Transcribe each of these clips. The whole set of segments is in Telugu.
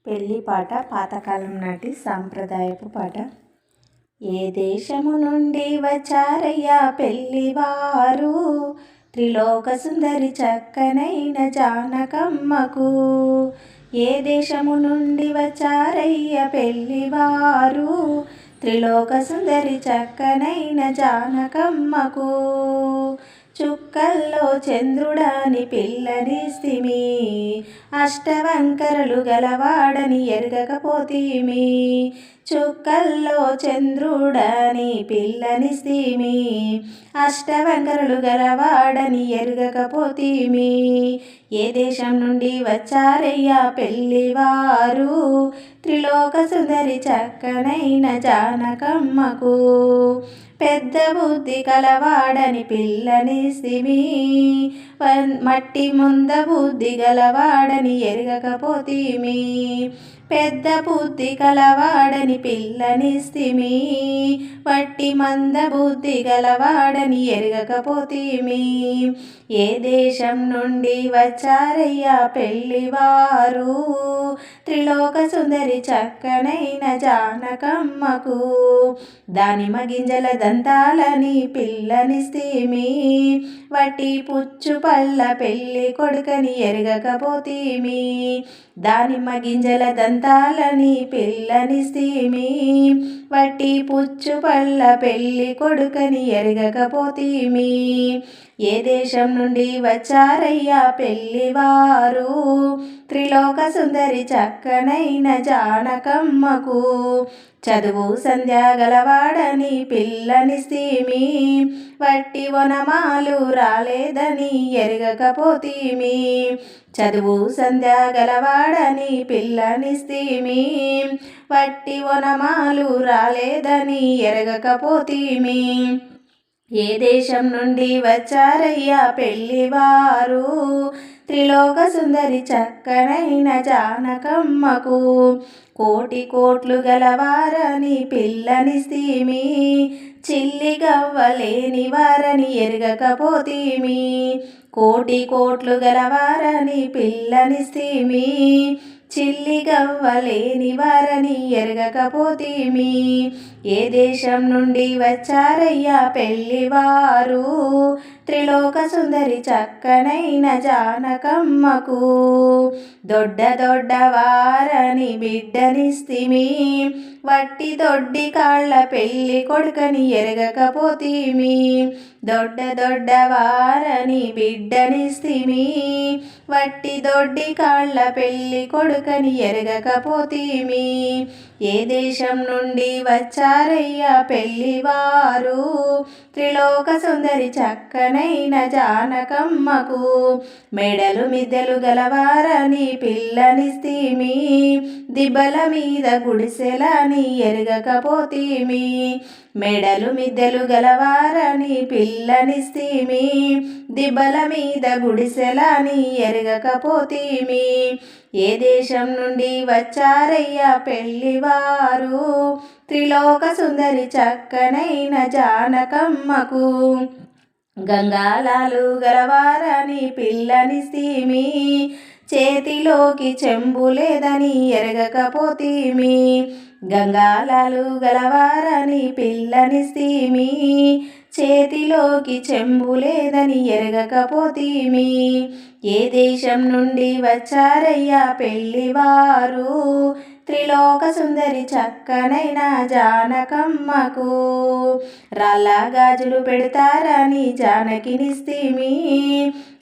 పెళ్ళి పాట పాతకాలం నాటి సాంప్రదాయపు పాట. ఏ దేశము నుండి వచ్చారయ్యా పెళ్ళివారు, త్రిలోక సుందరి చక్కనైన జానకమ్మకు. ఏ దేశము నుండి వచ్చారయ్యా పెళ్ళివారు, త్రిలోక సుందరి చక్కనైన జానకమ్మకు. చుక్కల్లో చంద్రుడాని పిల్లనిస్తిమి, అష్టవంకరలు గలవాడని ఎరగకపోతీమి. చుక్కల్లో చంద్రుడాని పిల్లనిస్తిమి, అష్టవంకరలు గలవాడని ఎరగకపోతీమి. ఏ దేశం నుండి వచ్చారయ్యా పెళ్ళివారు, త్రిలోక సుందరి చక్కనైన జానకమ్మకు. పెద్ద బుద్ధి కలవాడని పిల్లనిస్తిమి, మట్టి ముంద బుద్ధి గలవాడని ఎరగకపోతీమి. పెద్ద బుద్ధి కలవాడని పిల్లనిస్తిమి, వట్టి మంద బుద్ధి గలవాడని ఎరగకపోతీమి. ఏ దేశం నుండి వచ్చారయ్యా పెళ్ళివారు, త్రిలోక సుందరి చక్కనైన జానకమ్మకు. దానిమ్మ గింజల దంతాలని పిల్లనిస్తిమి, వట్టి పుచ్చు పళ్ళ పెళ్ళి కొడుకని ఎరగకపోతీమి. దానిమ్మ గింజల దంతాలని పిల్లనిస్తిమి, వట్టి పుచ్చు పళ్ళ పెళ్ళి కొడుకని ఎరగకపోతీమి. ఏ దేశం నుండి వచ్చారయ్యా పెళ్ళివారు, త్రిలోక సుందరి చక్కనైన జానకమ్మకు. చదువు సంధ్య గలవాడని పిల్లనిస్తిమి, వట్టి వనమాలు రాలేదని ఎరగకపోతీమి. చదువు సంధ్య గలవాడని పిల్లనిస్తిమి, వట్టి వనమాలు రాలేదని ఎరగకపోతీమి. ఏ దేశం నుండి వచ్చారయ్యా పెళ్ళివారు, త్రిలోక సుందరి చక్కనైన జానకమ్మకు. కోటి కోట్లు గలవారని పిల్లనిస్తిమి, చిల్లి గవ్వలేని వారని ఎరగకపోతీమి. కోటి కోట్లు గలవారని పిల్లనిస్తిమి, చిల్లి గవ్వలేని వారని ఎరగకపోతీమి. ఏ దేశం నుండి వచ్చారయ్యా పెళ్ళివారు, త్రిలోక సుందరి చక్కనైన జానకమ్మకు. దొడ్డ దొడ్డ వారని బిడ్డనిస్తిమి, వట్టి దొడ్డి కాళ్ళ పెళ్ళి కొడుకని ఎరగకపోతీమి. దొడ్డ దొడ్డ వారని బిడ్డనిస్తిమి, వట్టి దొడ్డి కాళ్ళ పెళ్ళి కొడుకని ఎరగకపోతీమి. ఏ దేశం నుండి వచ్చారయ్యా పెళ్ళివారు, త్రిలోక సుందరి చక్కనైన జానకమ్మకు. మెడలు మిద్దెలు గలవారని పిల్లనిస్తిమి, దిబ్బల మీద గుడిసెలని ఎరగకపోతీమి. మెడలు మిద్దెలు గలవారని పిల్లనిస్తిమి, దిబ్బల మీద గుడిసెలని ఎరగకపోతీమి. ఏ దేశం నుండి వచ్చారయ్యా పెళ్ళివారు, త్రిలోక సుందరి చక్కనైన జానకమ్మకు. గంగాలాలు గలవారని పిల్లనిస్తిమి, చేతిలోకి చెంబు లేదని ఎరగకపోతీమి. గంగాలాలు గలవారని పిల్లనిస్తిమి, చేతిలోకి చెంబు లేదని ఎరగకపోతీమి. ఏ దేశం నుండి వచ్చారయ్యా పెళ్ళివారు, త్రిలోక సుందరి చక్కనైన జానకమ్మకు. రాళ్ళ గాజులు పెడతారని జానకినిస్తిమి,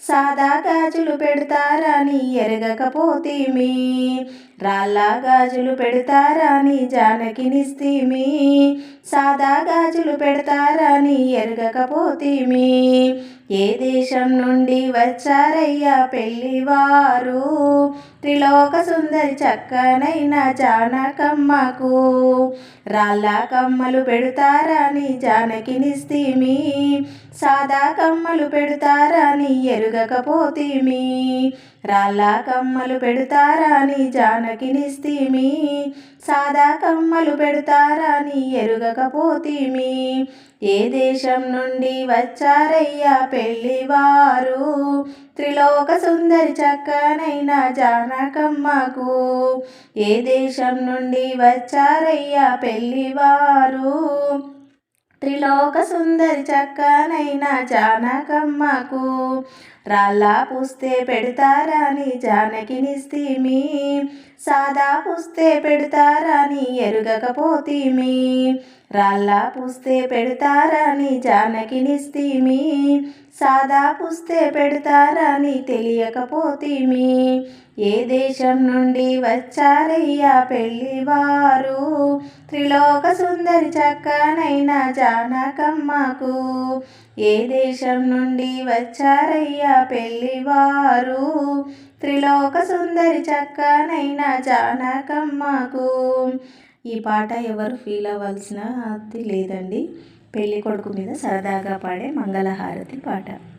సాదా గాజులు పెడతారని ఎరగకపోతీమి. రాళ్ళ గాజులు పెడతారని జానకినిస్తిమి, సాదా గాజులు పెడతారని ఎరగకపోతీమి. ఏ దేశం నుండి వచ్చారయ్యా పెళ్ళివారు, త్రిలోక సుందరి చక్కనైన జానకమ్మకు. రాళ్ళ కమ్మలు పెడతారని జానకినిస్తిమి, సాదా కమ్మలు పెడతారని ఎరుగకపోతిమి, రాళ్ళ కమ్మలు పెడతారని జానకినిస్తిమి, సాదా కమ్మలు పెడతారని ఎరుగకపోతిమి. ఏ దేశం నుండి వచ్చారయ్యా పెళ్లివారు, త్రిలోక సుందరి చక్కనైన జానకమ్మకు. ఏ దేశం నుండి వచ్చారయ్యా పెళ్లివారు, త్రిలోక సుందరి చక్కనైన జానకమ్మకు. రాళ్ళ పుస్తే పెడతారని జానకినిస్తిమి, సాదా పుస్తే పెడతారని ఎరుగకపోతిమి, రాళ్ళ పుస్తే పెడతారని జానకినిస్తిమి, సాదా పుస్తే పెడతారని తెలియకపోతిమి. ఏ దేశం నుండి వచ్చారయ్యా పెళ్లివారు, త్రిలోక సుందరి చక్కనైన జానకమ్మకు. ఏ దేశం నుండి వచ్చారయ్యా పెళ్లివారు, త్రిలోక సుందరి చక్కనైన జానకమ్మకు. ఈ పాట ఎవరు ఫీల్ అవ్వాల్సిన అది లేదండి. పెళ్ళి కొడుకు మీద సరదాగా పాడే మంగళహారతి పాట.